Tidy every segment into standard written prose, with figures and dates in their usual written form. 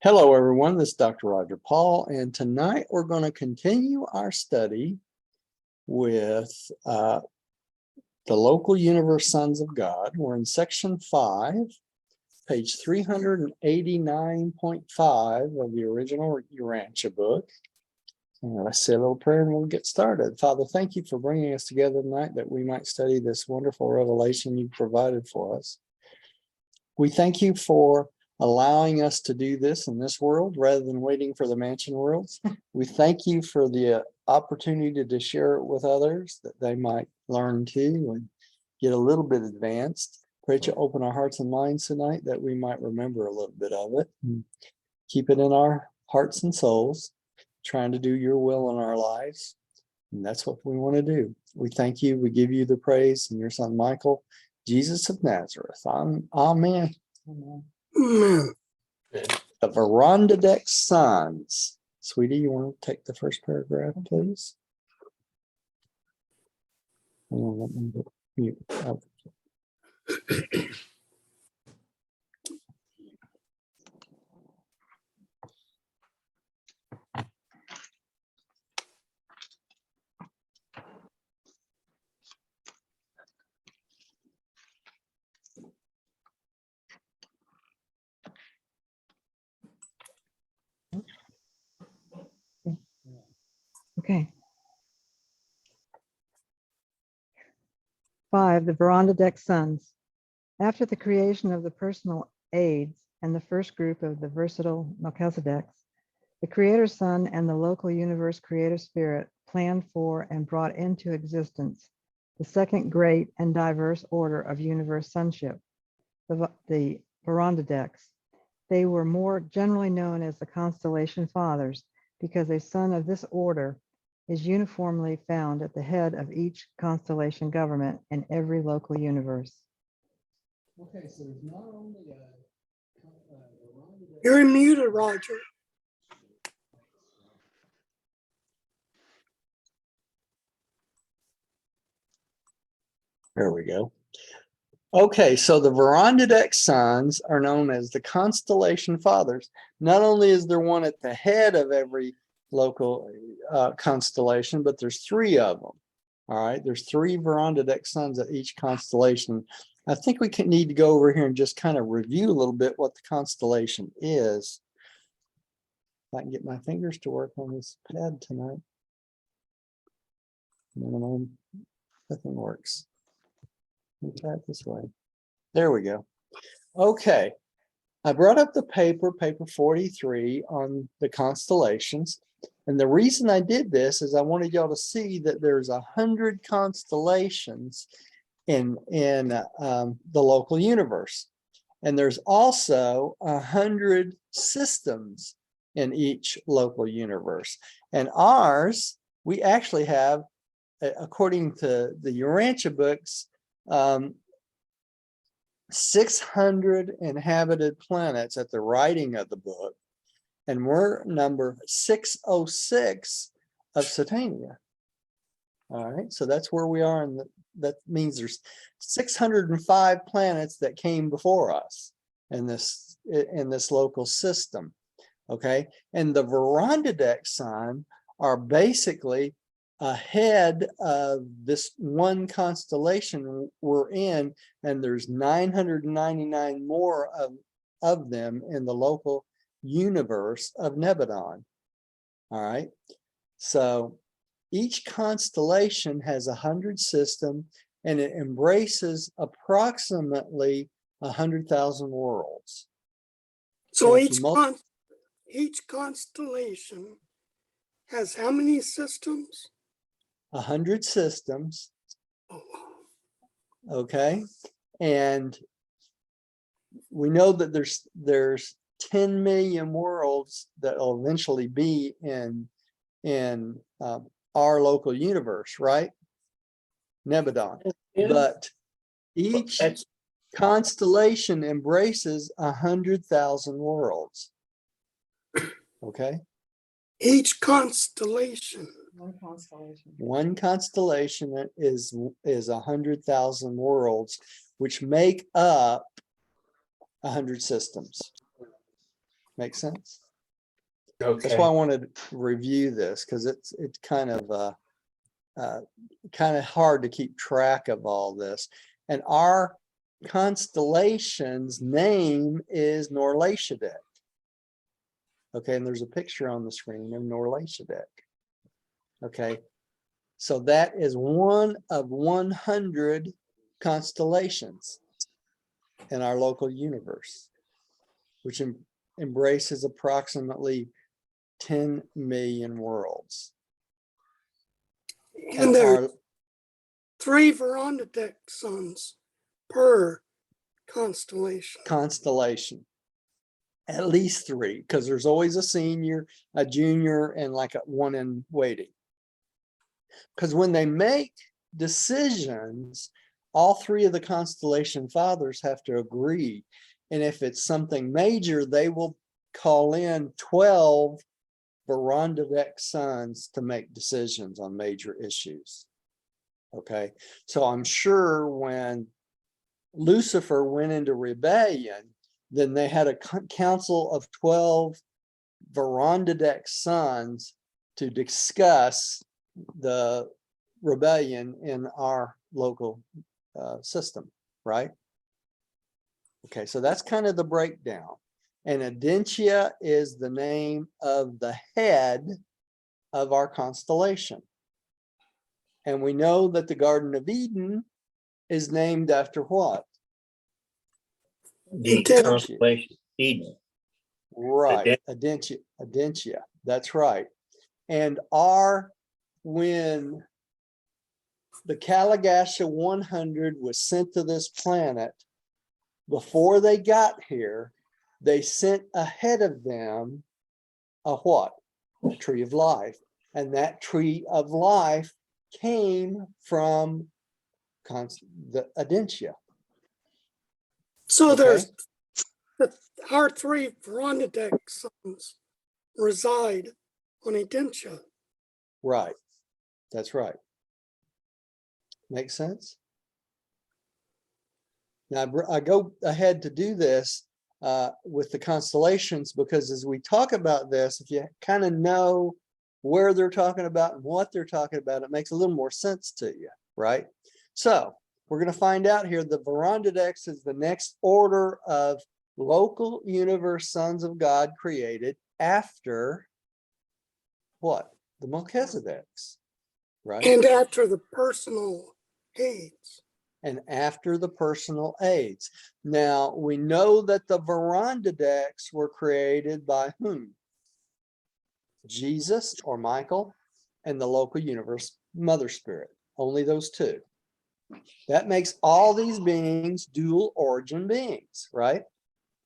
Hello, everyone. This is Dr. Roger Paul, and tonight we're going to continue our study with the local universe sons of God. We're in section 5, page 389.5 of the original Urantia book. And let's say a little prayer and we'll get started. Father, thank you for bringing us together tonight that we might study this wonderful revelation you provided for us. We thank you for allowing us to do this in this world rather than waiting for the mansion worlds. We thank you for the opportunity to share it with others that they might learn too and get a little bit advanced. Pray that you open our hearts and minds tonight that we might remember a little bit of it. And keep it in our hearts and souls, trying to do your will in our lives. And that's what we want to do. We thank you. We give you the praise in your son, Michael, Jesus of Nazareth. Amen. Amen. The Urantia sons. Sweetie, you want to take the first paragraph, please? Let me mute. Okay. 5, the Urantia sons. After the creation of the personal aids and the first group of the versatile Melchizedeks, the Creator Son and the local universe Creator Spirit planned for and brought into existence the second great and diverse order of universe sonship, the Urantia. They were more generally known as the Constellation Fathers because a son of this order is uniformly found at the head of each constellation government in every local universe. Okay, so there's not only You're muted, Roger. There we go. Okay, so the Urantia sons are known as the Constellation Fathers. Not only is there one at the head of every local constellation, but there's 3 of them. All right, there's 3 Urantia sons at each constellation. I think we need to go over here and just kind of review a little bit what the constellation is. If I can get my fingers to work on this pad tonight. Nothing works. Let me try it this way. There we go. Okay. I brought up the paper 43 on the constellations. And the reason I did this is I wanted y'all to see that there's 100 constellations in the local universe. And there's also 100 systems in each local universe. And ours, we actually have, according to the Urantia books, 600 inhabited planets at the writing of the book, and we're number 606 of Satania. All right, so that's where we are, and that means there's 605 planets that came before us in this local system. Okay, and the Urantia sign are basically ahead of this one constellation we're in, and there's 999 more of them in the local universe of Nebadon. All right, so each constellation has 100 systems, and it embraces approximately 100,000 worlds. So each constellation has how many systems? 100 systems. Oh. Okay, and we know that there's 10 million worlds that will eventually be in our local universe, right? Nebadon. But each constellation embraces 100,000 worlds. Okay. Each constellation. One constellation is 100,000 worlds, which make up 100 systems. Make sense? Okay. That's why I wanted to review this, because it's kind of hard to keep track of all this. And our constellation's name is Norlatiadek. Okay, and there's a picture on the screen of Norlatiadek. Okay, so that is one of 100 constellations in our local universe, which embraces approximately 10 million worlds. And there our are 3 Verandadeck suns per constellation. At least 3, because there's always a senior, a junior, and like a one in waiting. Because when they make decisions, all 3 of the constellation fathers have to agree. And if it's something major, they will call in 12 Verandadeck suns to make decisions on major issues. Okay, so I'm sure when Lucifer went into rebellion, then they had a council of 12 Verandadeck suns to discuss the rebellion in our local system, right? Okay, so that's kind of the breakdown. And Urantia is the name of the head of our constellation. And we know that the Garden of Eden is named after what? The constellation Eden. Right, Urantia, that's right. And when the Kalagasha 100 was sent to this planet, before they got here, they sent ahead of them a what? A tree of life. And that tree of life came from the Urantia. So Okay. there's our 3 Verandadeck suns reside on Urantia. Right, that's right. Makes sense? Now, I go ahead to do this with the constellations, because as we talk about this, if you kind of know where they're talking about and what they're talking about, it makes a little more sense to you, right? So we're going to find out here the Verandadecks is the next order of local universe sons of God created after what? The Melchizedeks, right? And after the personal aids. And after the personal aids. Now, we know that the Verandadecks were created by whom? Jesus or Michael and the local universe mother spirit. Only those 2. That makes all these beings dual origin beings, right?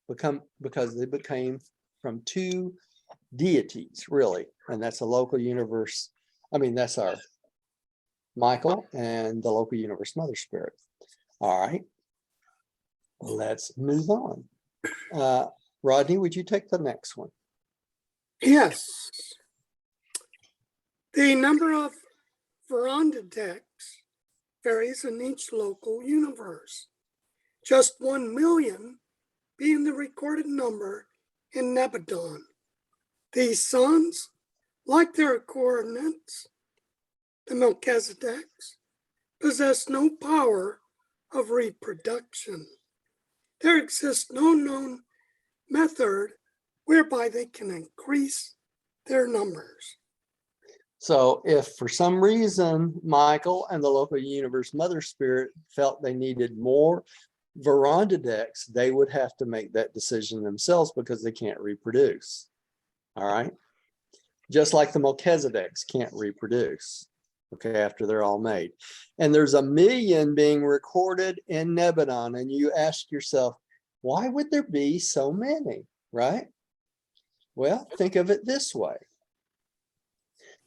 Because they became from 2 deities, really. And that's a local universe. I mean, that's our Michael and the local universe mother spirit. All right, let's move on. Rodney, would you take the next one? Yes. The number of Verandadecks varies in each local universe, just 1 million being the recorded number in Nebadon. These suns, like their coordinates, the Melchizedeks, possess no power of reproduction. There exists no known method whereby they can increase their numbers. So if for some reason Michael and the local universe mother spirit felt they needed more Verandadecks, they would have to make that decision themselves because they can't reproduce. All right. Just like the Melchizedeks can't reproduce, okay, after they're all made. And there's 1 million being recorded in Nebadon. And you ask yourself, why would there be so many, right? Well, think of it this way.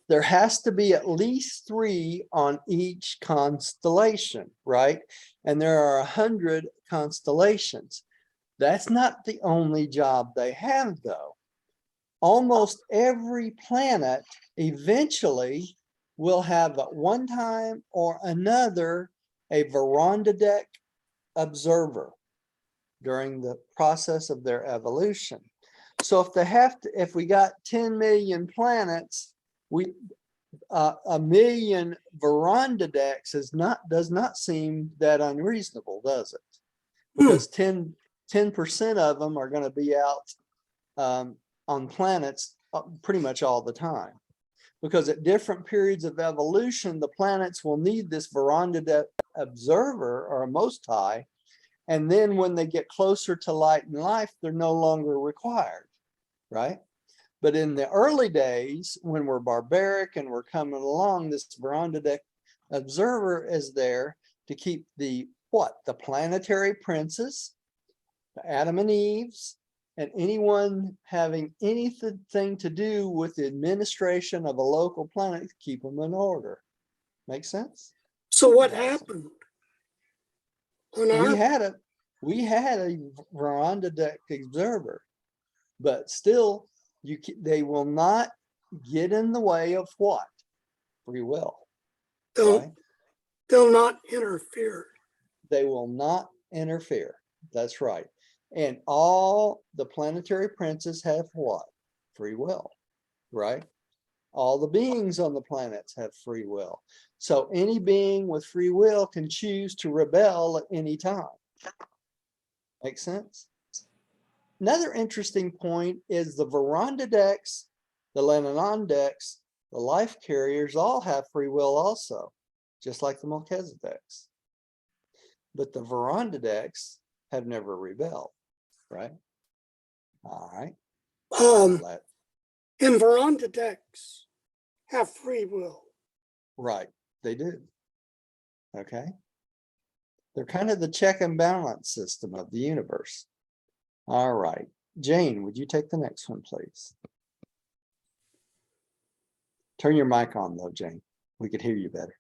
There has to be at least 3 on each constellation, right? And there are 100 constellations. That's not the only job they have, though. Almost every planet eventually will have at one time or another a Verandadeck observer during the process of their evolution. So if they have to, if we got 10 million planets, a million Verandadex does not seem that unreasonable, does it? Because 10% of them are going to be out on planets pretty much all the time. Because at different periods of evolution, the planets will need this Verandadex observer or a most high. And then when they get closer to light and life, they're no longer required, right? But in the early days, when we're barbaric and we're coming along, this Verandadex observer is there to keep the planetary princes, the Adam and Eves, and anyone having anything to do with the administration of a local planet to keep them in order. Make sense? So what happened? On We our, had a Verandadex observer, but still they will not get in the way of what? Free will. Right? they'll not interfere. They will not interfere. That's right. And all the planetary princes have what? Free will, right? All the beings on the planets have free will. So any being with free will can choose to rebel at any time. Make sense? Another interesting point is the Verandadex, the Lenonondex, the life carriers all have free will also, just like the Melchizedeks. But the Verandadex have never rebelled, right? All right. And Verandadex have free will. Right, they do. Okay. They're kind of the check and balance system of the universe. All right. Jane, would you take the next one, please? Turn your mic on though, Jane. We could hear you better.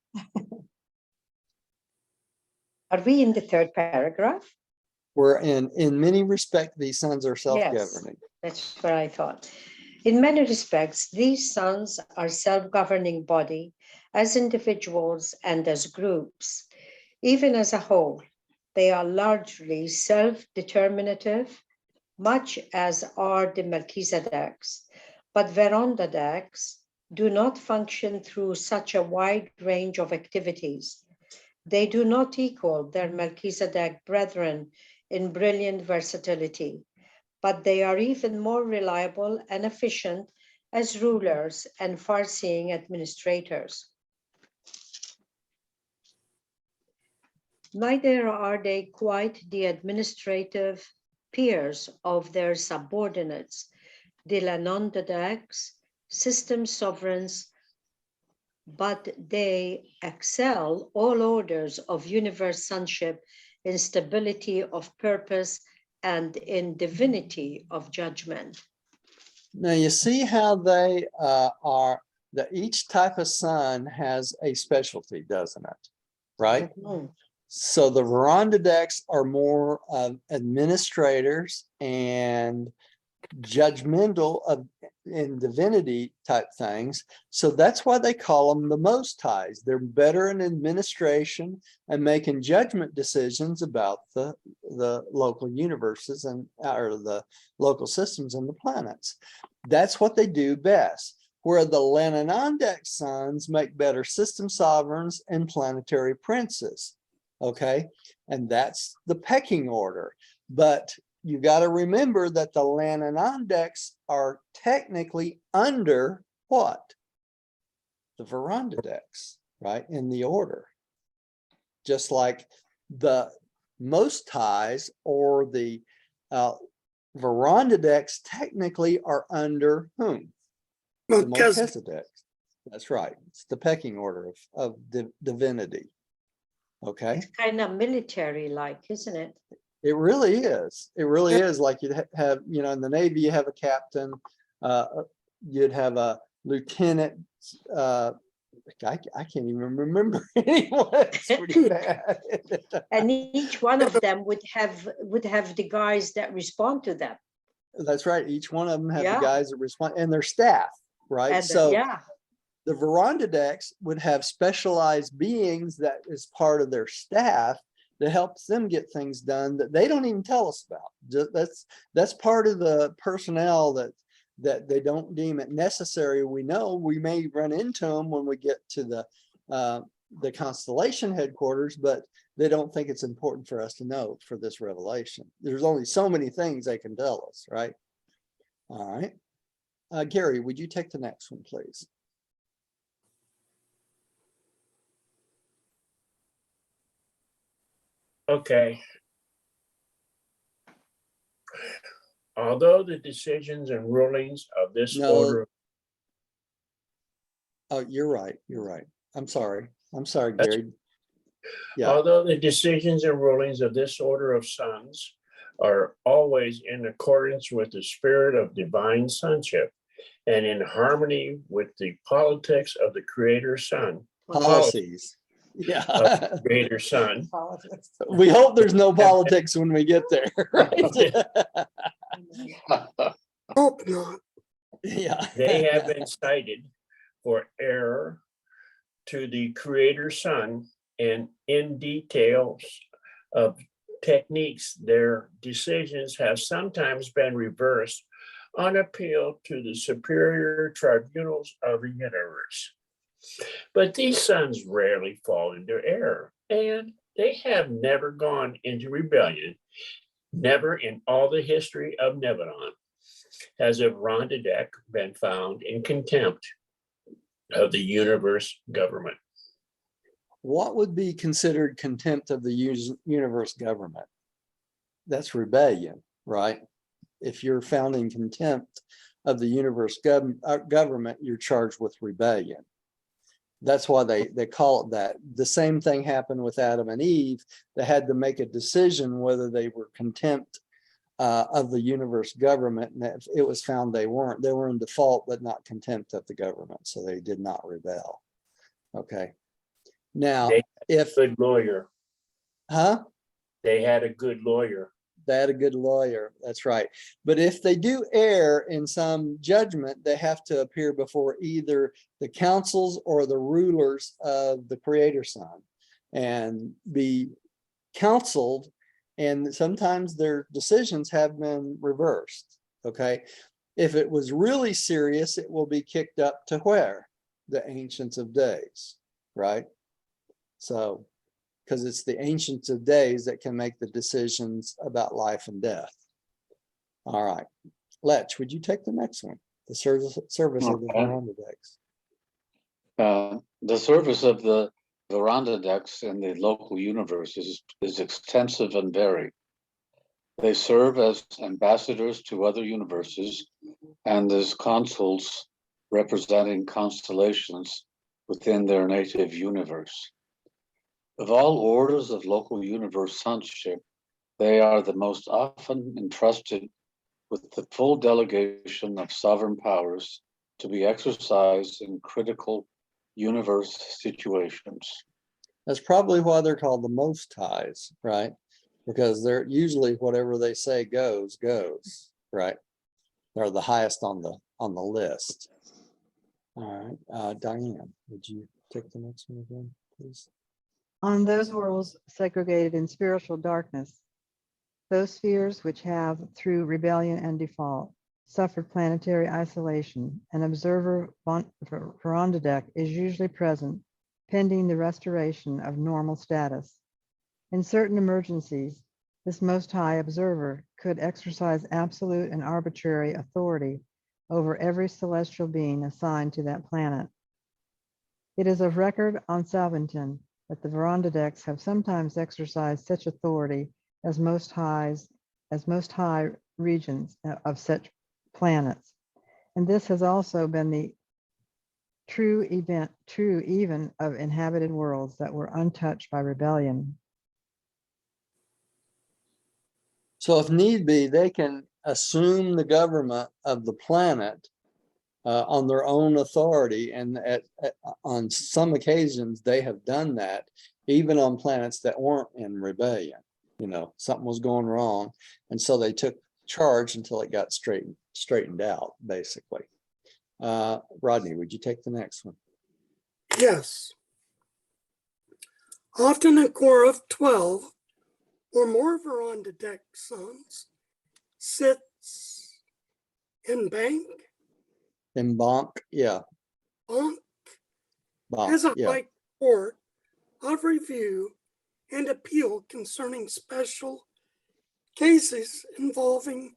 Are we in the third paragraph? We're in many respects, these sons are self-governing. Yes, that's what I thought. In many respects, these sons are self-governing body as individuals and as groups. Even as a whole, they are largely self-determinative, much as are the Melchizedeks, but Verandadex do not function through such a wide range of activities. They do not equal their Melchizedek brethren in brilliant versatility, but they are even more reliable and efficient as rulers and far-seeing administrators. Neither are they quite the administrative peers of their subordinates, the Lenondadex, system sovereigns, but they excel all orders of universe sonship in stability of purpose and in divinity of judgment. Now you see how they are, that each type of son has a specialty, doesn't it? Right? Mm-hmm. So the Verandadex are more administrators and judgmental in divinity type things. So that's why they call them the most highs. They're better in administration and making judgment decisions about the local universes and or the local systems and the planets. That's what they do best. Where the Lenonondex sons make better system sovereigns and planetary princes. Okay, and that's the pecking order. But you got to remember that the Lenonondex are technically under what? The Verandadex, right? In the order. Just like the most highs or the Verandadex technically are under whom? The Melchizedek. That's right. It's the pecking order of divinity. Okay. It's kind of military-like, isn't it? It really is. It really is. Like you'd have, you know, in the Navy, you have a captain, you'd have a lieutenant. I can't even remember anyone. It's pretty bad. And each one of them would have the guys that respond to them. That's right. Each one of them have the guys that respond and their staff, right? And, so yeah. The Verandadex would have specialized beings that is part of their staff that helps them get things done that they don't even tell us about. That's part of the personnel that they don't deem it necessary. We know we may run into them when we get to the constellation headquarters, but they don't think it's important for us to know for this revelation. There's only so many things they can tell us, right? All right. Gary, would you take the next one, please? Okay. Although the decisions and rulings of this No. order. Oh, you're right. You're right. I'm sorry, Gary. Yeah. Although the decisions and rulings of this order of sons are always in accordance with the spirit of divine sonship and in harmony with the politics of the Creator Son. Policies. Yeah. Of the Creator Son. We hope there's no politics when we get there, right? Hope not. Yeah. They have been cited for error to the Creator Son, and in details of techniques, their decisions have sometimes been reversed on appeal to the superior tribunals of the universe. But these sons rarely fall into error, and they have never gone into rebellion. Never in all the history of Nebanon has a Rondadek been found in contempt of the universe government. What would be considered contempt of the universe government? That's rebellion, right? If you're found in contempt of the universe government, you're charged with rebellion. That's why they call it that. The same thing happened with Adam and Eve. They had to make a decision whether they were contempt of the universe government, and it was found they weren't. They were in default, but not contempt of the government, so they did not rebel. Okay. Now, if good lawyer, huh? They had a good lawyer. They had a good lawyer. That's right. But if they do err in some judgment, they have to appear before either the councils or the rulers of the Creator Son and be counseled. And sometimes their decisions have been reversed. Okay. If it was really serious, it will be kicked up to where? The Ancients of Days, right? So, because it's the Ancients of Days that can make the decisions about life and death. All right. Lech, would you take the next one? The service of the Verandadeks. The service of the Verandadeks in the local universe is extensive and varied. They serve as ambassadors to other universes and as consuls representing constellations within their native universe. Of all orders of local universe sonship, they are the most often entrusted with the full delegation of sovereign powers to be exercised in critical universe situations. That's probably why they're called the Most Highs, right? Because they're usually whatever they say goes, right? They're the highest on the list. All right, Diane, would you take the next one again, please? On those worlds segregated in spiritual darkness, those spheres which have, through rebellion and default, suffered planetary isolation, an observer Verandadek is usually present, pending the restoration of normal status. In certain emergencies, this Most High observer could exercise absolute and arbitrary authority over every celestial being assigned to that planet. It is of record on Salvinton that the Verandadeks have sometimes exercised such authority as most high regions of such planets. And this has also been the true even of inhabited worlds that were untouched by rebellion. So if need be, they can assume the government of the planet on their own authority. And on some occasions, they have done that, even on planets that weren't in rebellion. You know, something was going wrong. And so they took charge until it got straightened out, basically. Rodney, would you take the next one? Yes. Often a core of 12 or more Verandadek sons sits in bank, And bonk, yeah, bonk, bonk, as a yeah. high court of review and appeal concerning special cases involving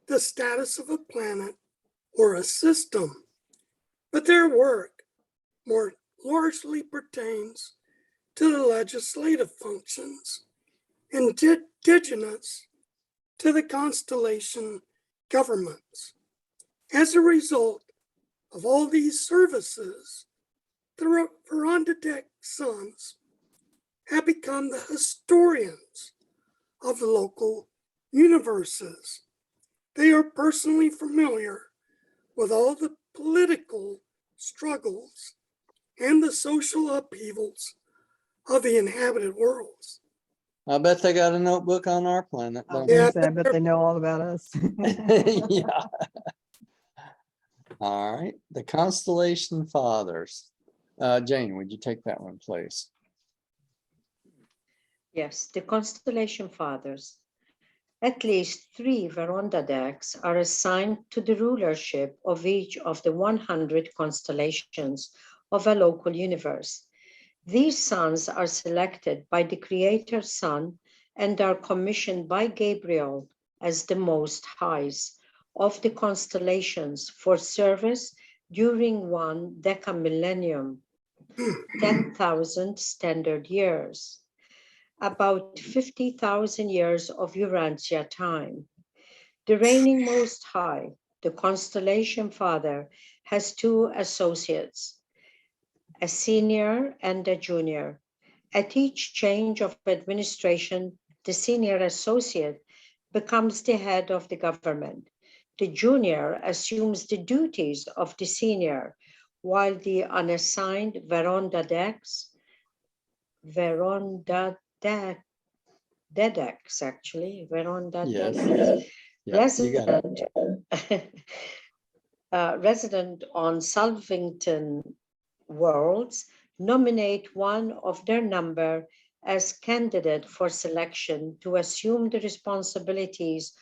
the status of a planet or a system. But their work more largely pertains to the legislative functions indigenous to the constellation governments. As a result of all these services, the Verondadec sons have become the historians of the local universes. They are personally familiar with all the political struggles and the social upheavals of the inhabited worlds. I bet they got a notebook on our planet. I was Don't gonna Yeah. say, I bet they know all about us. they? Yeah. All right, the Constellation Fathers. Jane, would you take that one, please? Yes, the constellation fathers. At least 3 Verondadeks are assigned to the rulership of each of the 100 constellations of a local universe. These sons are selected by the Creator Son and are commissioned by Gabriel as the Most Highs of the constellations for service during one decamillennium, 10,000 standard years, about 50,000 years of Urantia time. The reigning Most High, the constellation father, has 2 associates, a senior and a junior. At each change of administration, the senior associate becomes the head of the government. The junior assumes the duties of the senior, while the unassigned Verondadeks actually, Yes. Yeah, you got it. resident on Salvington worlds, nominate one of their number as candidate for selection to assume the responsibilities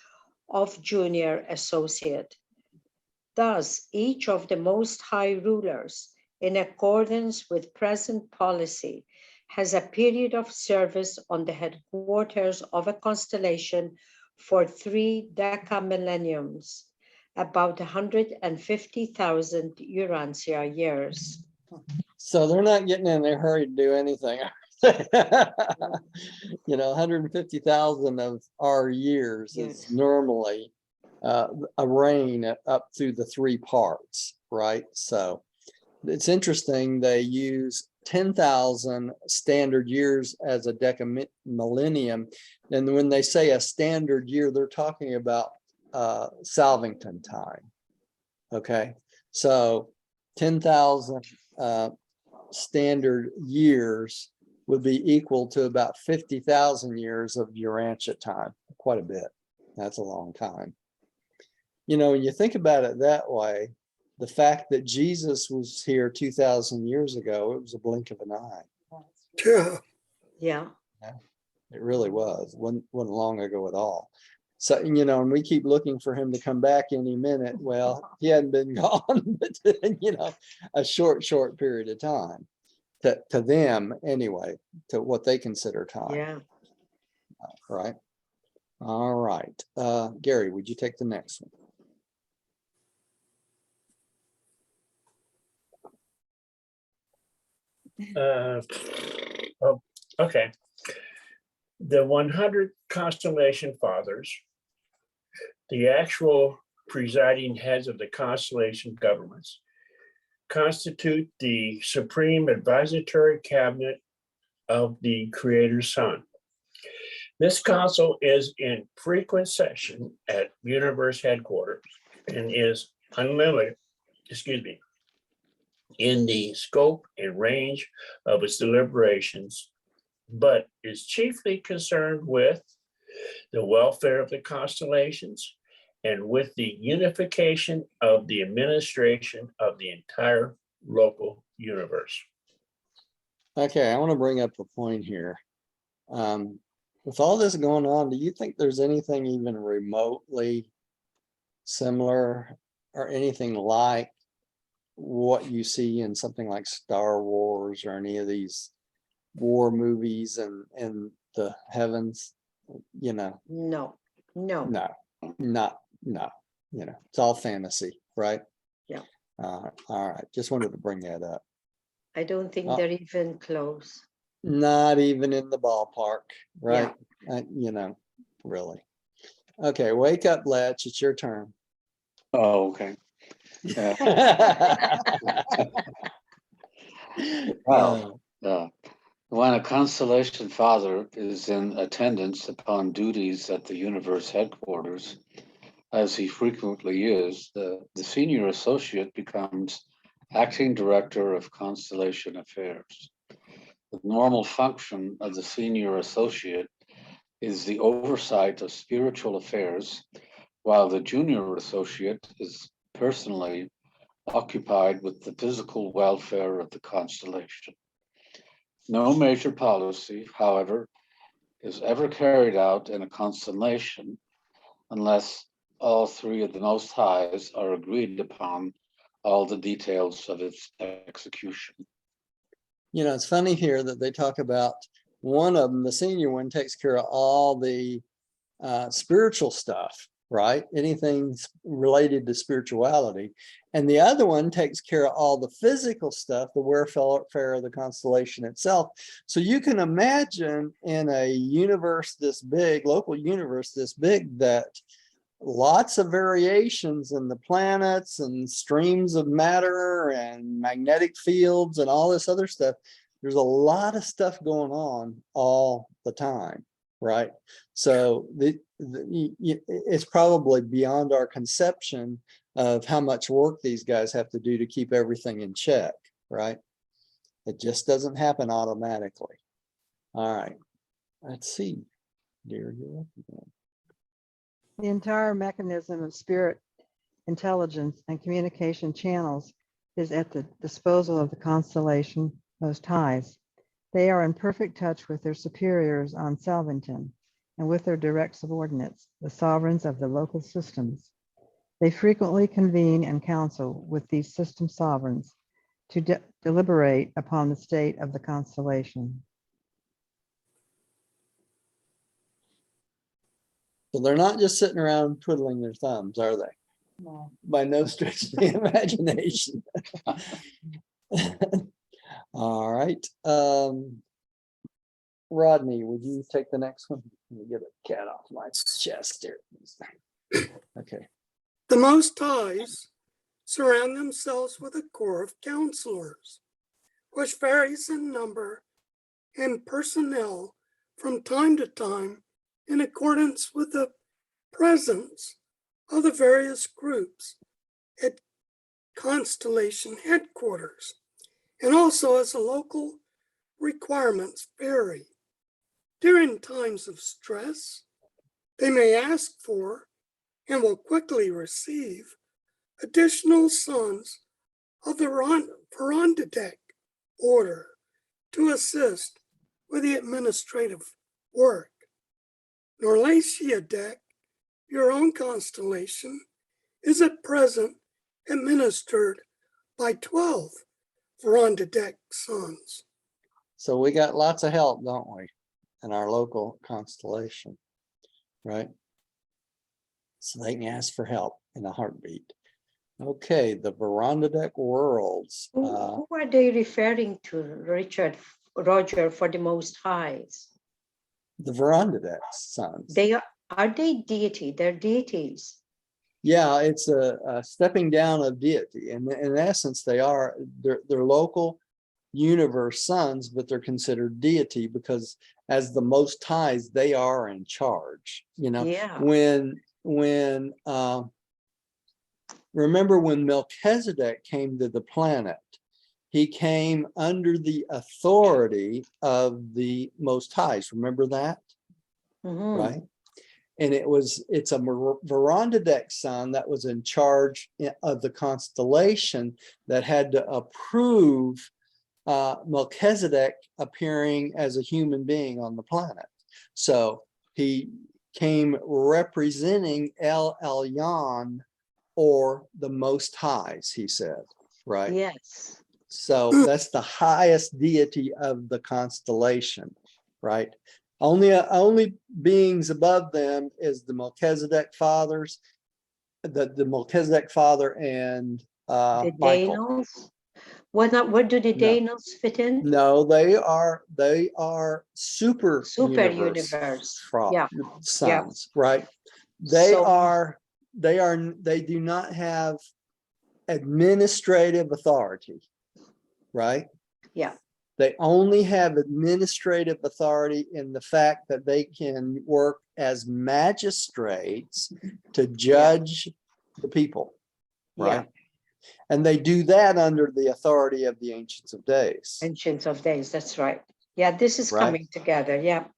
of junior associate. Thus, each of the Most High rulers, in accordance with present policy, has a period of service on the headquarters of a constellation for 3 decamillenniums, about 150,000 Urantia years. So they're not getting in a hurry to do anything. 150,000 of our years is Yes. normally a reign up through the 3 parts, right? So it's interesting they use 10,000 standard years as a decamillennium. And when they say a standard year, they're talking about Salvington time. Okay, so 10,000 standard years would be equal to about 50,000 years of Urantia time. Quite a bit. That's a long time. When you think about it that way, the fact that Jesus was here 2,000 years ago, it was a blink of an eye. Yeah. Yeah. It really was. Wasn't long ago at all. So, and we keep looking for him to come back any minute. Well, he hadn't been gone, but, a short period of time to them anyway, to what they consider time. Yeah. Right. All right. Gary, would you take the next one? Okay. The 100 constellation fathers, the actual presiding heads of the constellation governments, constitute the supreme advisory cabinet of the Creator's Son. This council is in frequent session at universe headquarters and is unlimited, in the scope and range of its deliberations, but is chiefly concerned with the welfare of the constellations and with the unification of the administration of the entire local universe. Okay, I want to bring up a point here. with all this going on, do you think there's anything even remotely similar or anything like what you see in something like Star Wars or any of these war movies and the heavens? You know, No, no. no, it's all fantasy, right? Yeah. All right, just wanted to bring that up. I don't think Oh. they're even close. Not even in the ballpark, right? Really. Okay, wake up, Letch. It's your turn. Oh, okay. Well, when a constellation father is in attendance upon duties at the universe headquarters, as he frequently is, the senior associate becomes acting director of constellation affairs. The normal function of the senior associate is the oversight of spiritual affairs, while the junior associate is personally occupied with the physical welfare of the constellation. No major policy, however, is ever carried out in a constellation unless all three of the Most Highs are agreed upon all the details of its execution. It's funny here that they talk about one of them, the senior one, takes care of all the spiritual stuff, right? Anything related to spirituality. And the other one takes care of all the physical stuff, the welfare of the constellation itself. So you can imagine in a universe this big, local universe this big, that lots of variations in the planets and streams of matter and magnetic fields and all this other stuff. There's a lot of stuff going on all the time, right? So it's probably beyond our conception of how much work these guys have to do to keep everything in check, right? It just doesn't happen automatically. All right, let's see. Dear, you're up again. The entire mechanism of spirit intelligence and communication channels is at the disposal of the constellation Most Highs. They are in perfect touch with their superiors on Salvington and with their direct subordinates, the sovereigns of the local systems. They frequently convene and counsel with these system sovereigns to deliberate upon the state of the constellation. So they're not just sitting around twiddling their thumbs, are they? No. By no stretch of the imagination. All right. Rodney, would you take the next one? Let me get a cat off my chest here. Okay. The Most Highs surround themselves with a corps of counselors, which varies in number and personnel from time to time in accordance with the presence of the various groups at constellation headquarters, and also as the local requirements vary. During times of stress, they may ask for and will quickly receive additional sons of the Verandadek order to assist with the administrative work. Norlacia deck, your own constellation, is at present administered by 12 Verandadek sons. So we got lots of help, don't we, in our local constellation, right? So they can ask for help in a heartbeat. Okay, the Verandadek worlds. Who are they referring to, Roger, for the Most Highs? The Verandadek sons. Are they deity? They're deities. Yeah, it's a stepping down of deity. And in essence, they're local universe sons, but they're considered deity because as the Most Highs, they are in charge. Yeah. Remember when Melchizedek came to the planet, he came under the authority of the Most Highs. Remember that? Mm-hmm. Right? And it's a Verandadek son that was in charge of the constellation that had to approve Melchizedek appearing as a human being on the planet. So he came representing El Elyon, or the Most Highs, he said, right? Yes. So that's the highest deity of the constellation, right? Only beings above them is the Melchizedek fathers, the Melchizedek father and The Michael. Danos. Where do the No. Danos fit in? No, they are super Super universe universe. fra- Yeah. sons, right? They So- they do not have administrative authority, right? Yeah. They only have administrative authority in the fact that they can work as magistrates to judge the people, right? Yeah. And they do that under the authority of the Ancients of Days. Ancients of Days. That's right. Yeah. This is Right. coming together. Yeah.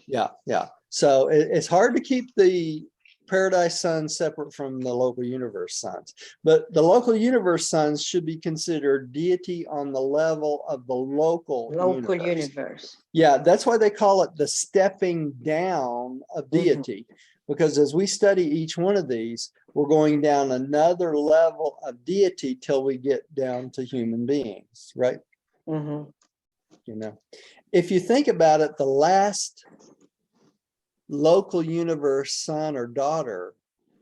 Yeah. So it's hard to keep the Paradise Sons separate from the local universe sons, but the local universe sons should be considered deity on the level of the local Universe. Yeah, that's why they call it the stepping down of deity, because as we study each one of these, we're going down another level of deity till we get down to human beings, right? Mm-hmm. You know, if you think about it, the last local universe son or daughter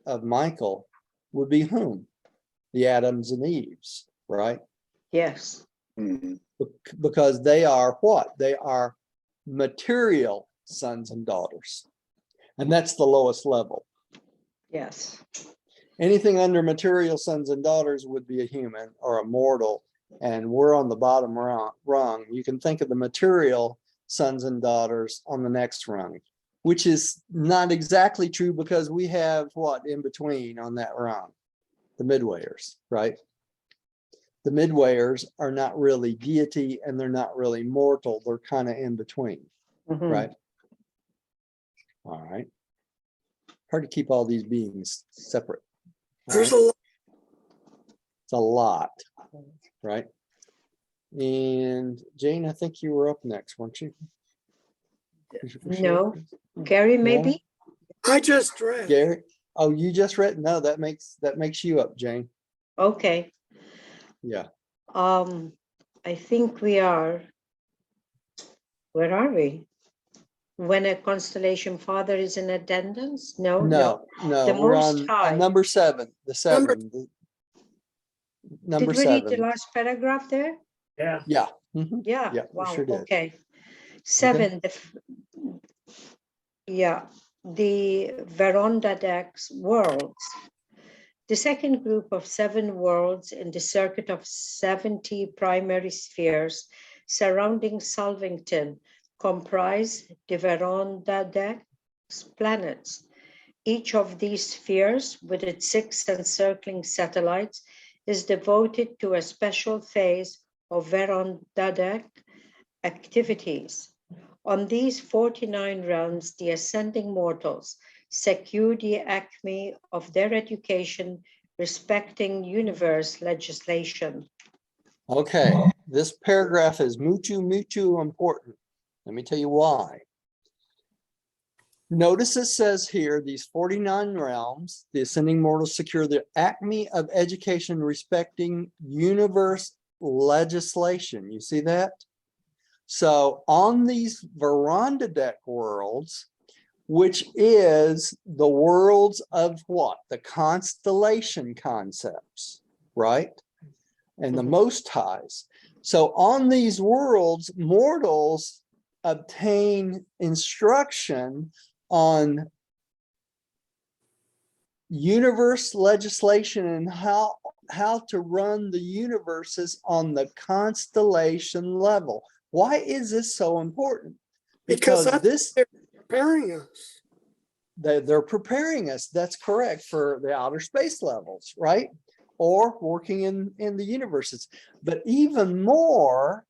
of Michael would be whom? The Adams and Eves, right? Yes. Mhm. Because they are what? They are material sons and daughters. And that's the lowest level. Yes. Anything under material sons and daughters would be a human or a mortal. And we're on the bottom rung. You can think of the material sons and daughters on the next rung, which is not exactly true because we have what in between on that rung? The midwayers, right? The midwayers are not really deity and they're not really mortal. They're kind of in between, Mhm. right? All right. Hard to keep all these beings separate. All There's right? a lot. It's a lot, right? And Jane, I think you were up next, weren't you? No. Gary, No? maybe? I just read. Gary? Oh, you just read? No, that makes you up, Jane. Okay. Yeah. I think we are. Where are we? When a constellation father is in attendance? No. No, The we're Most on High. number 7, the 7. Number Did we read the 7. last paragraph there? Yeah. Yeah. Mhm. Yeah. Yeah, we Wow. sure did. Okay. 7. The Verondadex worlds. The second group of 7 worlds in the circuit of 70 primary spheres surrounding Salvington comprise the Verondadex planets. Each of these spheres, with its 6 encircling satellites, is devoted to a special phase of Verondadex activities. On these 49 realms, the ascending mortals secure the acme of their education respecting universe legislation. Okay, this paragraph is mucho important. Let me tell you why. Notice it says here, these 49 realms, the ascending mortals secure the acme of education respecting universe legislation. You see that? So on these Verondadeck worlds, which is the worlds of what? The constellation concepts, right? And the Most Highs. So on these worlds, mortals obtain instruction on universe legislation and how to run the universes on the constellation level. Why is this so important? Because they're preparing us. They're preparing us. That's correct, for the outer space levels, right? Or working in the universes. But even more,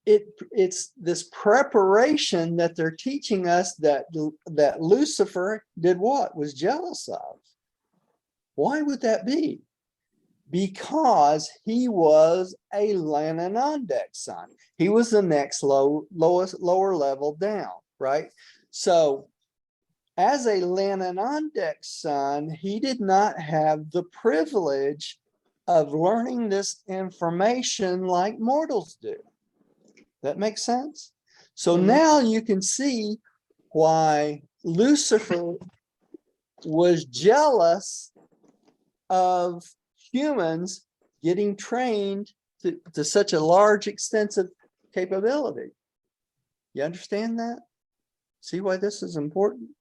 it's this preparation that they're teaching us that Lucifer did what? Was jealous of. Why would that be? Because he was a Lananondex son. He was the next lower level down, right? So as a Lananondex son, he did not have the privilege of learning this information like mortals do. That makes sense? So Mhm. now you can see why Lucifer was jealous of humans getting trained to such a large, extensive capability. You understand that? See why this is important?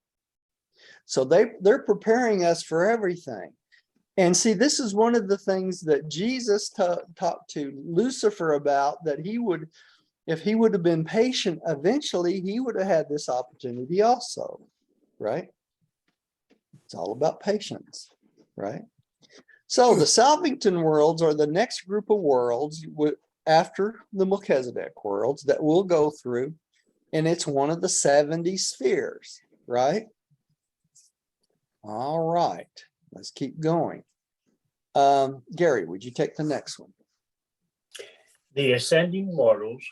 So they're preparing us for everything. And see, this is one of the things that Jesus talked to Lucifer about, that he would, if he would have been patient, eventually he would have had this opportunity also, right? It's all about patience, right? So the Salvington worlds are the next group of worlds after the Melchizedek worlds that we'll go through. And it's one of the 70 spheres, right? All right, let's keep going. Gary, would you take the next one? The ascending mortals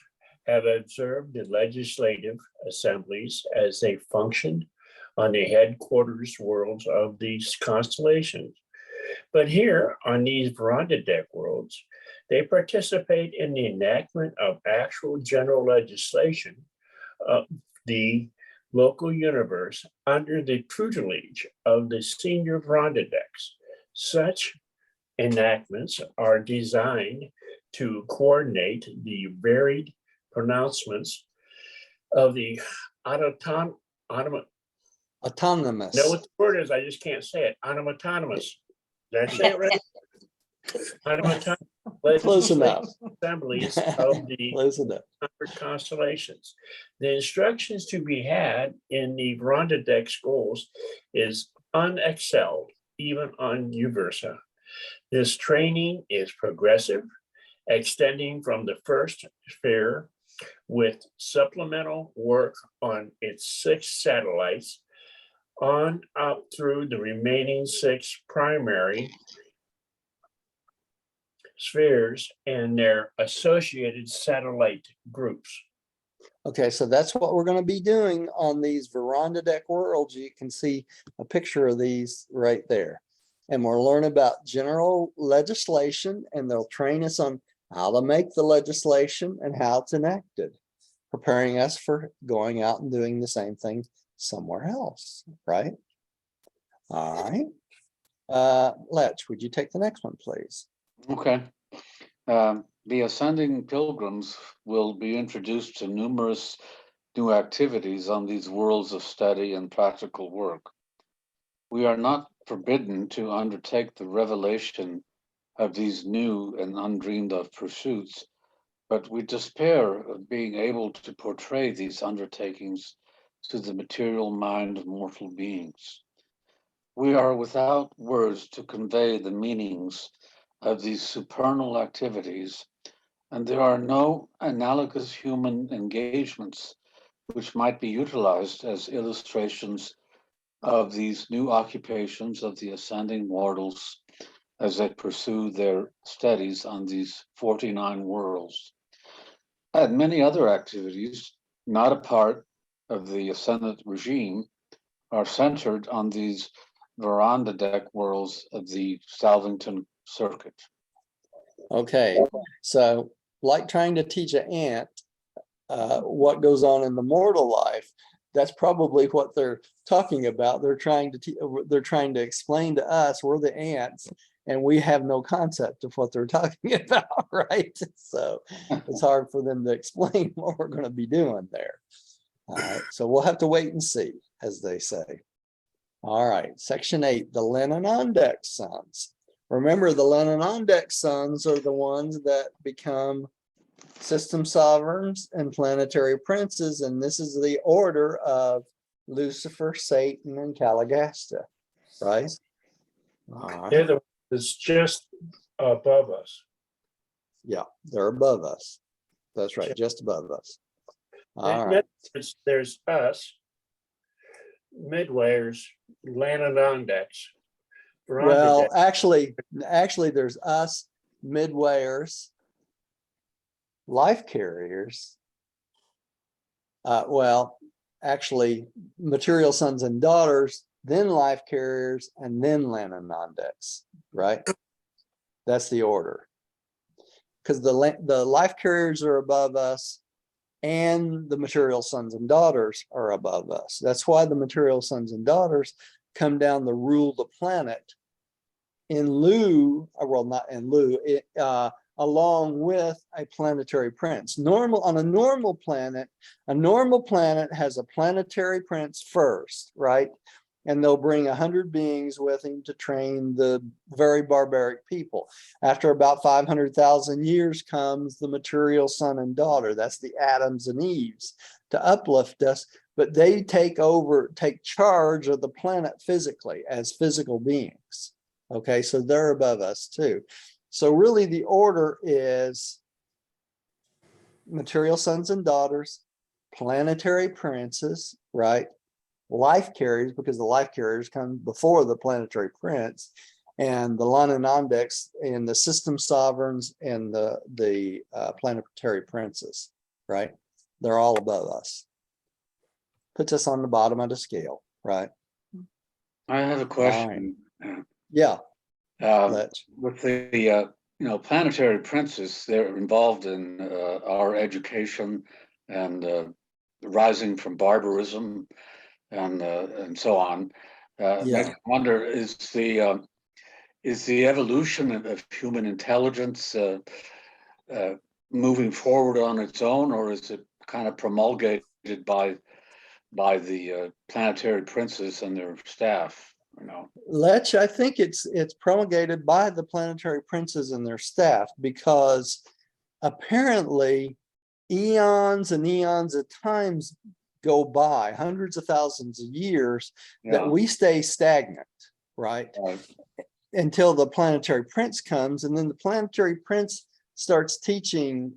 have observed the legislative assemblies as they functioned on the headquarters worlds of these constellations. But here on these Verandadek worlds, they participate in the enactment of actual general legislation of the local universe under the tutelage of the senior Verandadeks. Such enactments are designed to coordinate the varied pronouncements of the autonomous. Autonomous. Know what the word is? I just can't say it. Autonomous. Did I say it right? Autonomous. Close enough. Assemblies of the Close enough. constellations. The instructions to be had in the Verandadek schools is unexcelled, even on Uversa. This training is progressive, extending from the first sphere with supplemental work on its 6 satellites on up through the remaining 6 primary spheres and their associated satellite groups. Okay, so that's what we're going to be doing on these Verandadek worlds. You can see a picture of these right there. And we'll learn about general legislation, and they'll train us on how to make the legislation and how it's enacted, preparing us for going out and doing the same thing somewhere else, right? All right. Letch, would you take the next one, please? Okay. The ascending pilgrims will be introduced to numerous new activities on these worlds of study and practical work. We are not forbidden to undertake the revelation of these new and undreamed of pursuits, but we despair of being able to portray these undertakings to the material mind of mortal beings. We are without words to convey the meanings of these supernal activities, and there are no analogous human engagements which might be utilized as illustrations of these new occupations of the ascending mortals as they pursue their studies on these 49 worlds. And many other activities, not a part of the ascendant regime, are centered on these Verandadek worlds of the Salvington circuit. Okay, so like trying to teach an ant what goes on in the mortal life, that's probably what they're talking about. They're trying to explain to us, we're the ants, and we have no concept of what they're talking about, right? So it's hard for them to explain what we're going to be doing there. All right, so we'll have to wait and see, as they say. All right, section 8, the Lananondex sons. Remember, the Lananondex sons are the ones that become system sovereigns and planetary princes, and this is the order of Lucifer, Satan, and Caligasta, right? All right. They're the ones just above us. Yeah, they're above us. That's right, just above us. All right. There's us, midwayers, Lananondex. Well, actually, there's us, midwayers, life carriers. Well, actually material sons and daughters, then life carriers, and then non-dex, right? That's the order. Because the life carriers are above us and the material sons and daughters are above us. That's why the material sons and daughters come down to rule the planet in lieu, well, not in lieu, along with a planetary prince. On a normal planet has a planetary prince first, right? And they'll bring 100 beings with him to train the very barbaric people. After about 500,000 years comes the material son and daughter. That's the Adams and Eves to uplift us, but they take charge of the planet physically as physical beings. Okay, so they're above us too. So really the order is material sons and daughters, planetary princes, right? Life carriers, because the life carriers come before the planetary prince, and the Lananondex and the system sovereigns and the planetary princes, right? They're all above us. Puts us on the bottom of the scale, right? I have a question. Yeah. With the planetary princes, they're involved in our education and rising from barbarism and so on. Makes me wonder, is the evolution of human intelligence moving forward on its own, or is it kind of promulgated by the planetary princes and their staff? Lech, I think it's promulgated by the planetary princes and their staff, because apparently eons and eons of times go by, hundreds of thousands of years, that we stay stagnant, right? Until the planetary prince comes, and then the planetary prince starts teaching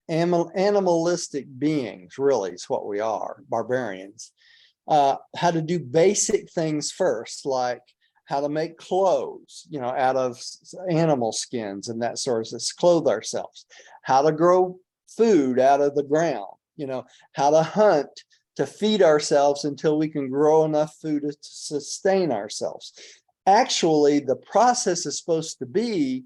animalistic beings, really is what we are, barbarians, how to do basic things first, like how to make clothes, out of animal skins and that sort of thing, clothe ourselves, how to grow food out of the ground, how to hunt to feed ourselves until we can grow enough food to sustain ourselves. Actually, the process is supposed to be,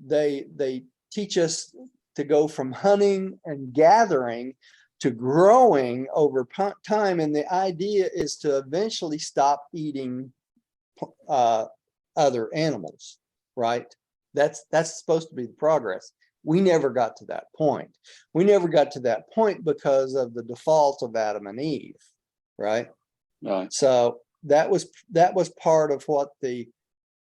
they teach us to go from hunting and gathering to growing over time, and the idea is to eventually stop eating other animals, right? That's supposed to be the progress. We never got to that point. We never got to that point because of the default of Adam and Eve, right? So that was part of what the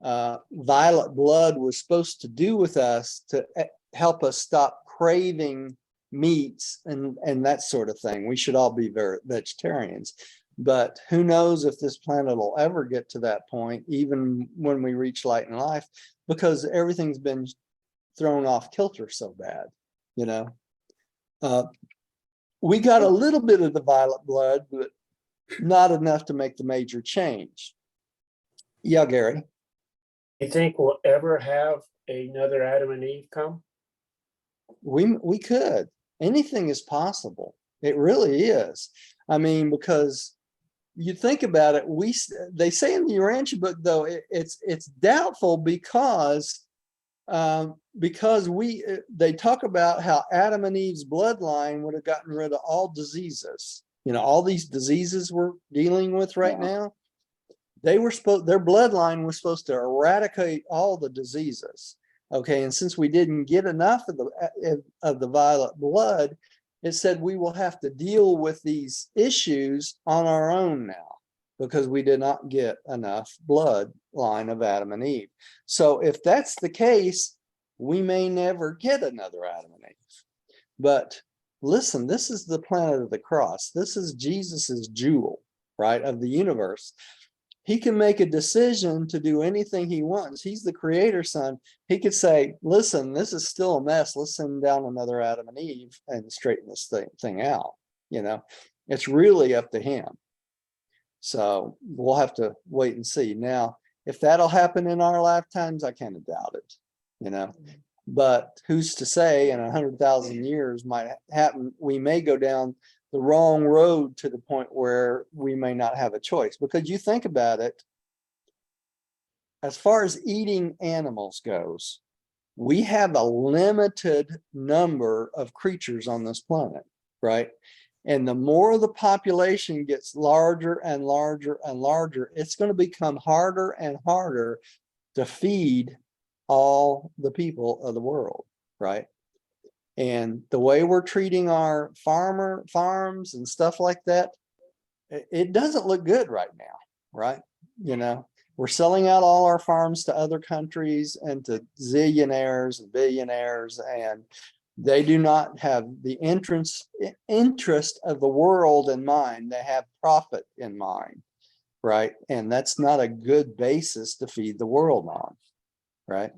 violet blood was supposed to do with us, to help us stop craving meats and that sort of thing. We should all be vegetarians, but who knows if this planet will ever get to that point, even when we reach light and life, because everything's been thrown off kilter so bad. We got a little bit of the violet blood, but not enough to make the major change. Yeah, Gary. You think we'll ever have another Adam and Eve come? We could. Anything is possible. It really is. I mean, because you think about it, they say in the Urantia book, though, it's doubtful because they talk about how Adam and Eve's bloodline would have gotten rid of all diseases. All these diseases we're dealing with right now. Their bloodline was supposed to eradicate all the diseases. Okay, and since we didn't get enough of the violet blood, it said we will have to deal with these issues on our own now, because we did not get enough bloodline of Adam and Eve. So if that's the case, we may never get another Adam and Eve. But listen, this is the planet of the cross. This is Jesus's jewel, right, of the universe. He can make a decision to do anything he wants. He's the creator son. He could say, listen, this is still a mess. Let's send down another Adam and Eve and straighten this thing out. It's really up to him. So we'll have to wait and see. Now, if that'll happen in our lifetimes, I kind of doubt it, But who's to say in 100,000 years might happen? We may go down the wrong road to the point where we may not have a choice. Because you think about it, as far as eating animals goes, we have a limited number of creatures on this planet, right? And the more the population gets larger and larger and larger, it's going to become harder and harder to feed all the people of the world, right? And the way we're treating our farms and stuff like that, it doesn't look good right now, right? You know, we're selling out all our farms to other countries and to zillionaires and billionaires, and they do not have the interest of the world in mind. They have profit in mind, right? And that's not a good basis to feed the world on, right?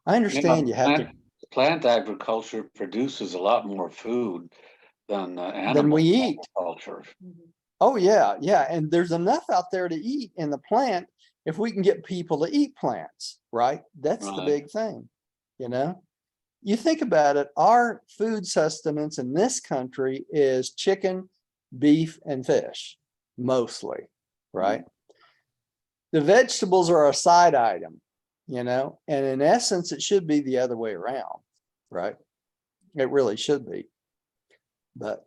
I understand you have to. Plant agriculture produces a lot more food than Than we animal eat. agriculture. Oh yeah, yeah. And there's enough out there to eat in the plant if we can get people to eat plants, right? That's the Right. big thing, you know? You think about it, our food sustenance in this country is chicken, beef, and fish, mostly, right? The vegetables are a side item, you know, and in essence, it should be the other way around, right? It really should be. But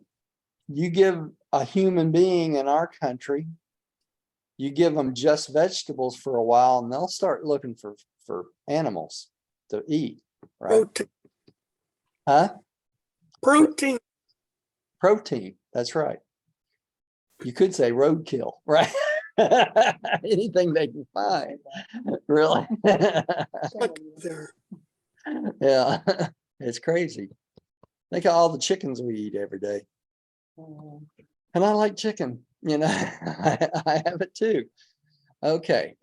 you give a human being in our country, you give them just vegetables for a while and they'll start looking for animals to eat, right? Protein. Huh? Protein. Protein, that's right. You could say roadkill, right? Anything they can find, really. There. Yeah, it's crazy. Think of all the chickens we eat every day. And I like chicken, you know, I have it too. Okay.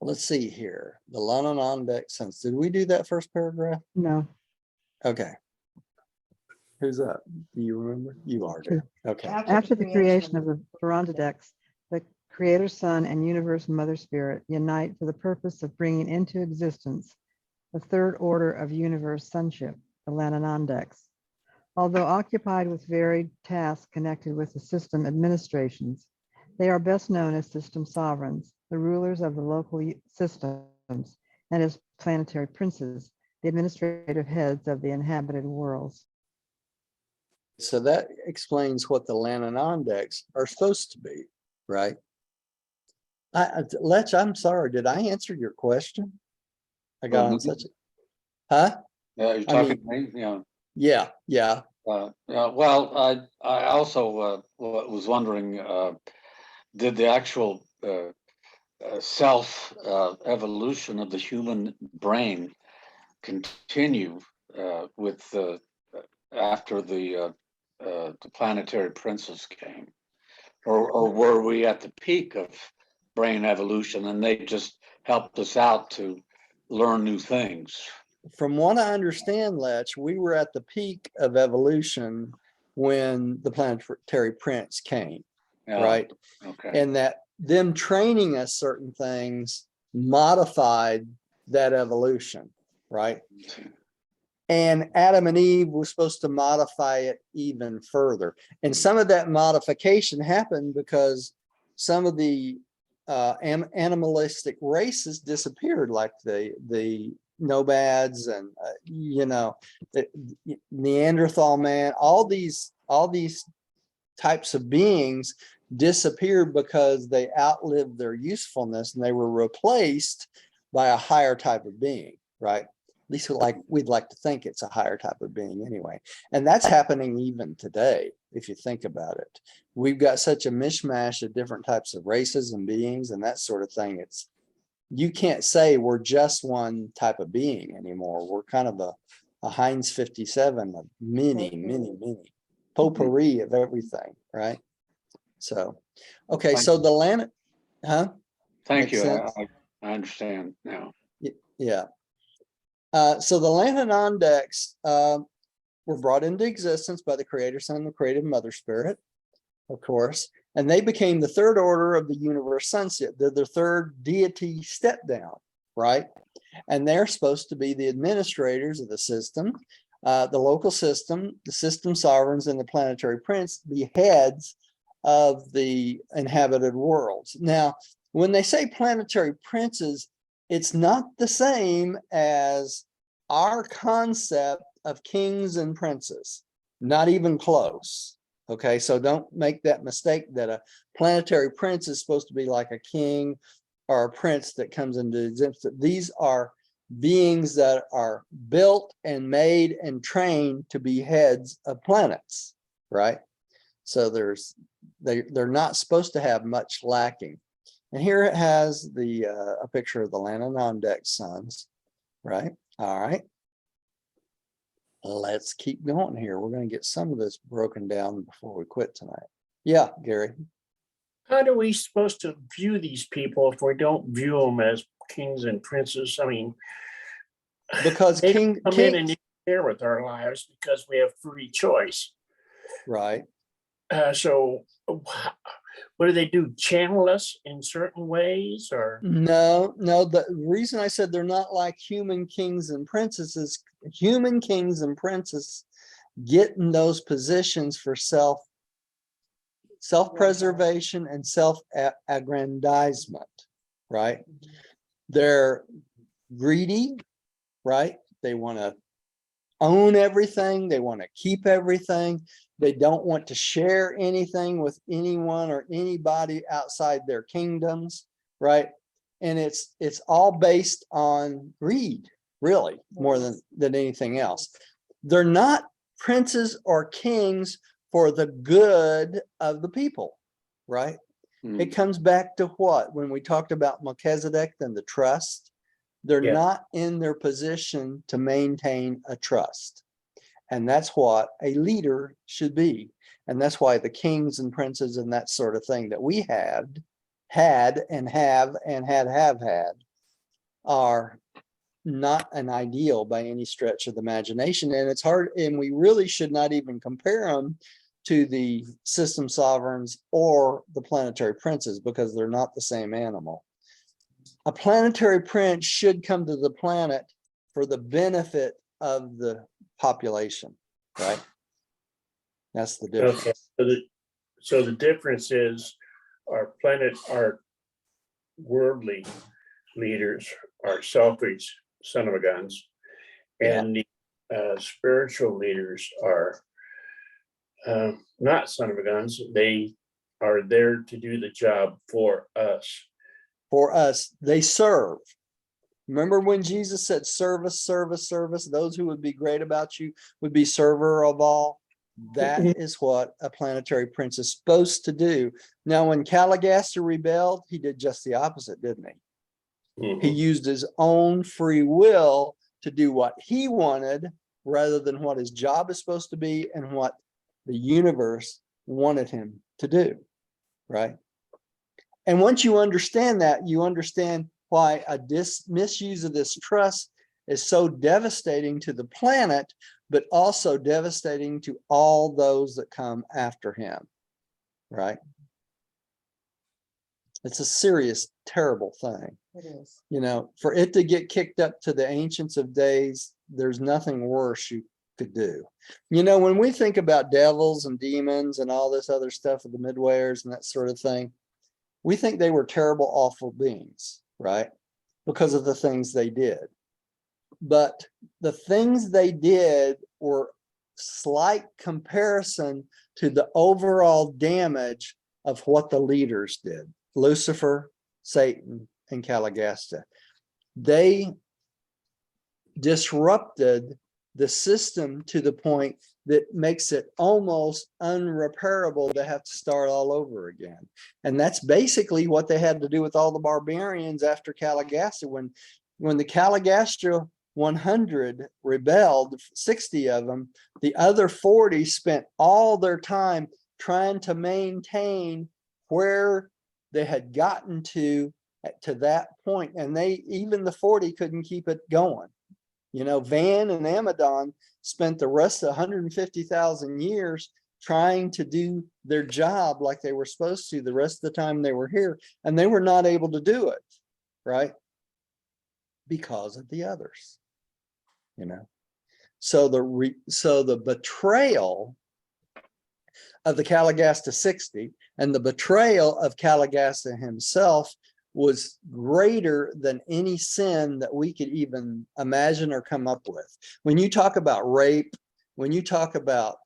Let's see here. The Lananondex sense. Did we do that first paragraph? No. Okay. Who's up? Do you remember? You are there. Okay. After the creation of the Verandadex, the Creator Son and Universe Mother Spirit unite for the purpose of bringing into existence the third order of universe sonship, the Lananondex. Although occupied with varied tasks connected with the system administrations, they are best known as system sovereigns, the rulers of the local systems, and as planetary princes, the administrative heads of the inhabited worlds. So that explains what the Lananondex are supposed to be, right? Lech, I'm sorry, did I answer your question? I got on such a, huh? Yeah, you're talking to me, yeah. Yeah, yeah. Yeah, well, I also was wondering, did the actual self evolution of the human brain continue with after the planetary princes came, or were we at the peak of brain evolution and they just helped us out to learn new things? From what I understand, Lech, we were at the peak of evolution when the planetary prince came, Yeah, right? okay. And that them training us certain things modified that evolution, right? And Adam and Eve were supposed to modify it even further. And some of that modification happened because some of the animalistic races disappeared, like the nomads and you know, the Neanderthal man, all these types of beings disappeared because they outlived their usefulness and they were replaced by a higher type of being, right? At least we'd like to think it's a higher type of being anyway. And that's happening even today, if you think about it. We've got such a mishmash of different types of races and beings and that sort of thing. You can't say we're just one type of being anymore. We're kind of a Heinz 57 of many potpourri of everything, right? So, okay, Thank so the land, huh? Thank Makes you. sense? I understand now. Yeah. So the Lananondex were brought into existence by the Creator Son and the Creative Mother Spirit, of course, and they became the third order of the universe sunset. They're the third deity step down, right? And they're supposed to be the administrators of the system, the local system, the system sovereigns, and the planetary prince be heads of the inhabited worlds. Now, when they say planetary princes, it's not the same as our concept of kings and princes, not even close. Okay, so don't make that mistake that a planetary prince is supposed to be like a king or a prince that comes into existence. These are beings that are built and made and trained to be heads of planets, right? So they're not supposed to have much lacking. And here it has the a picture of the Lananondex sons, right? All right. Let's keep going here. We're going to get some of this broken down before we quit tonight. Yeah, Gary. How are we supposed to view these people if we don't view them as kings and princes? I mean, Because they king, don't come in and interfere with our lives because we have free choice. right. So what do they do? Channel us in certain ways, or No, the reason I said they're not like human kings and princes is human kings and princes get in those positions for self-preservation and self-aggrandizement, right? They're greedy, right? They want to own everything. They want to keep everything. They don't want to share anything with anyone or anybody outside their kingdoms, right? And it's all based on greed, really, more than anything else. They're not princes or kings for the good of the people, right? It comes back to what? When we talked about Melchizedek and the trust, they're Yeah. not in their position to maintain a trust. And that's what a leader should be. And that's why the kings and princes and that sort of thing that we had are not an ideal by any stretch of the imagination. And it's hard, and we really should not even compare them to the system sovereigns or the planetary princes because they're not the same animal. A planetary prince should come to the planet for the benefit of the population, right? That's the difference. okay. So the difference is our worldly leaders are selfish son of a guns, and the spiritual leaders are not son of a guns. They are there to do the job for us. For us, they serve. Remember when Jesus said service, service, service, those who would be great about you would be server of all. That is what a planetary prince is supposed to do. Now, when Caligastor rebelled, he did just the opposite, didn't he? He used his own free will to do what he wanted rather than what his job is supposed to be and what the universe wanted him to do, right? And once you understand that, you understand why a misuse of this trust is so devastating to the planet, but also devastating to all those that come after him, right? It's a serious, terrible thing. It is. You know, for it to get kicked up to the ancients of days, there's nothing worse you could do. You know, when we think about devils and demons and all this other stuff of the midwayers and that sort of thing, we think they were terrible, awful beings, right? Because of the things they did. But the things they did were slight comparison to the overall damage of what the leaders did. Lucifer, Satan, and Caligastia. They disrupted the system to the point that makes it almost unrepairable to have to start all over again. And that's basically what they had to do with all the barbarians after Caligastia. When the Caligastia 100 rebelled, 60 of them, the other 40 spent all their time trying to maintain where they had gotten to that point. And even the 40 couldn't keep it going. You know, Van and Amadon spent the rest of 150,000 years trying to do their job like they were supposed to the rest of the time they were here, and they were not able to do it, right? Because of the others, you know. So the betrayal of the Calagasta 60 and the betrayal of Calagasta himself was greater than any sin that we could even imagine or come up with. When you talk about rape, when you talk about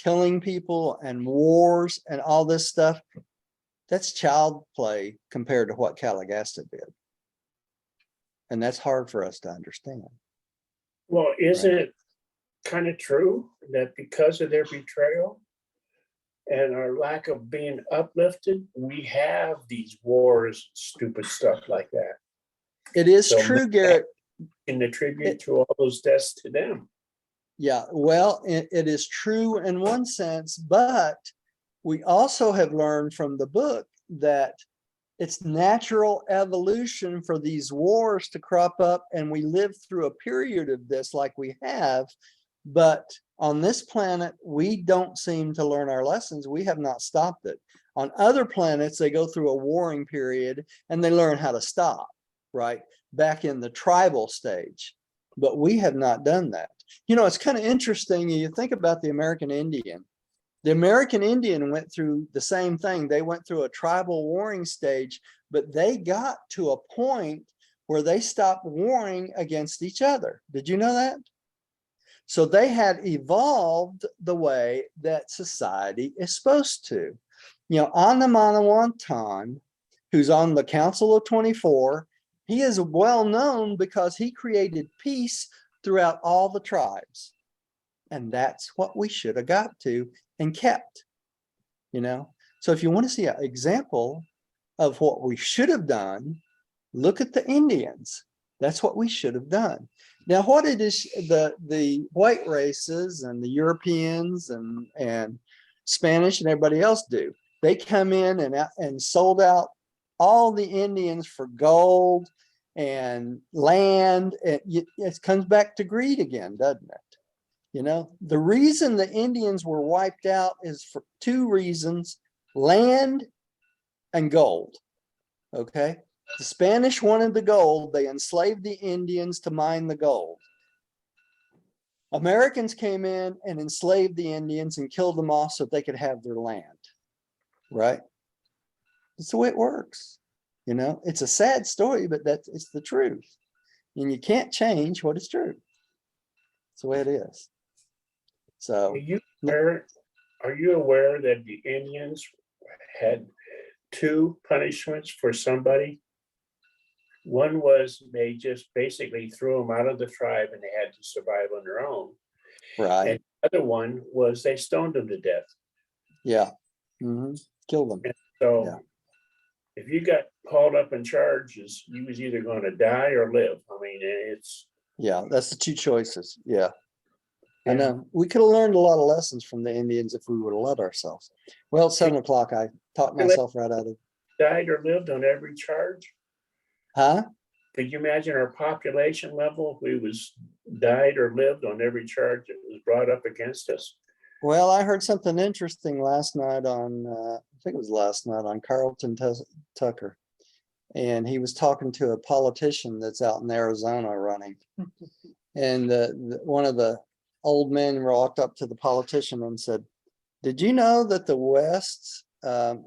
killing people and wars and all this stuff, that's child play compared to what Calagasta did. And that's hard for us to understand. Well, isn't it kind of true that because of their betrayal and our lack of being uplifted, we have these wars, stupid stuff like that? It is So true, Garrett. and attribute to all those deaths to them. Yeah, well, it is true in one sense, but we also have learned from the book that it's natural evolution for these wars to crop up, and we live through a period of this like we have. But on this planet, we don't seem to learn our lessons. We have not stopped it. On other planets, they go through a warring period and they learn how to stop, right? Back in the tribal stage. But we have not done that. You know, it's kind of interesting. You think about the American Indian. The American Indian went through the same thing. They went through a tribal warring stage, but they got to a point where they stopped warring against each other. Did you know that? So they had evolved the way that society is supposed to. You know, Anamanawantan, who's on the Council of 24, he is well known because he created peace throughout all the tribes. And that's what we should have got to and kept, you know. So if you want to see an example of what we should have done, look at the Indians. That's what we should have done. Now, what it is, the white races and the Europeans and Spanish and everybody else do, they come in and sold out all the Indians for gold and land. It comes back to greed again, doesn't it? You know, the reason the Indians were wiped out is for two reasons: land and gold. Okay. The Spanish wanted the gold. They enslaved the Indians to mine the gold. Americans came in and enslaved the Indians and killed them off so they could have their land. Right? That's the way it works. You know, it's a sad story, but it's the truth. And you can't change what is true. It's the way it is. So Are you aware that the Indians had two punishments for somebody? One was they just basically threw them out of the tribe and they had to survive on their own. right. And the other one was they stoned them to death. Yeah. Mm-hmm. Kill them. So Yeah. if you got hauled up in charges, you was either going to die or live. I mean, it's that's the two choices. Yeah. I know. We could have learned a lot of lessons from the Indians if we would have let ourselves. Well, 7 o'clock, I talked myself right out of it. died or lived on every charge. Huh? Could you imagine our population level if we was died or lived on every charge that was brought up against us? Well, I heard something interesting last night on, I think it was last night on Carlton Tucker. And he was talking to a politician that's out in Arizona running. And one of the old men walked up to the politician and said, "Did you know that the West, the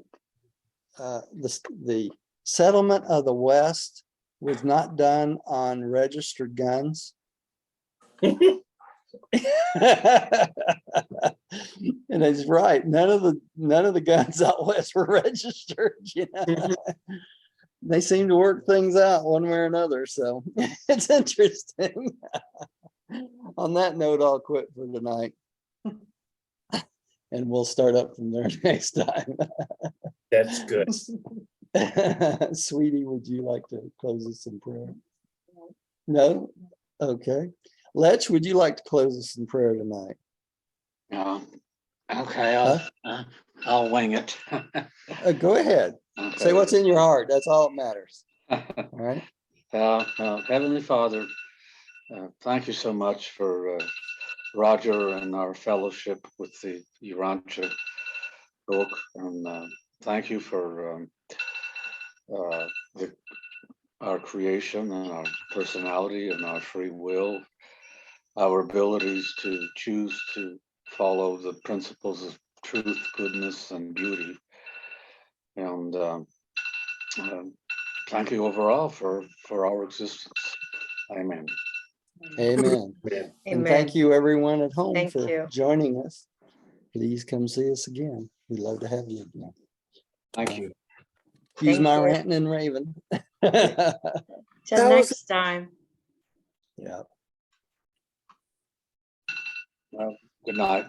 settlement of the West was not done on registered guns?" And he's right. None of the guns out west were registered. You know? They seem to work things out one way or another. So it's interesting. On that note, I'll quit for tonight. And we'll start up from there next time. That's good. Sweetie, would you like to close us in prayer? No? Okay. Lech, would you like to close us in prayer tonight? Okay, I'll wing it. Go ahead. Say what's in your heart. That's all that matters. All right. Heavenly Father, thank you so much for Roger and our fellowship with the Urantia Book, and thank you for our creation and our personality and our free will, our abilities to choose to follow the principles of truth, goodness, and beauty. And thank you overall for our existence. Amen. Amen. And Amen. thank you, everyone at home, Thank for you. joining us. Please come see us again. We'd love to have you again. Thank you. Use Thank my you. ranting and raving. Till That was- next time. Yeah. Well, good night.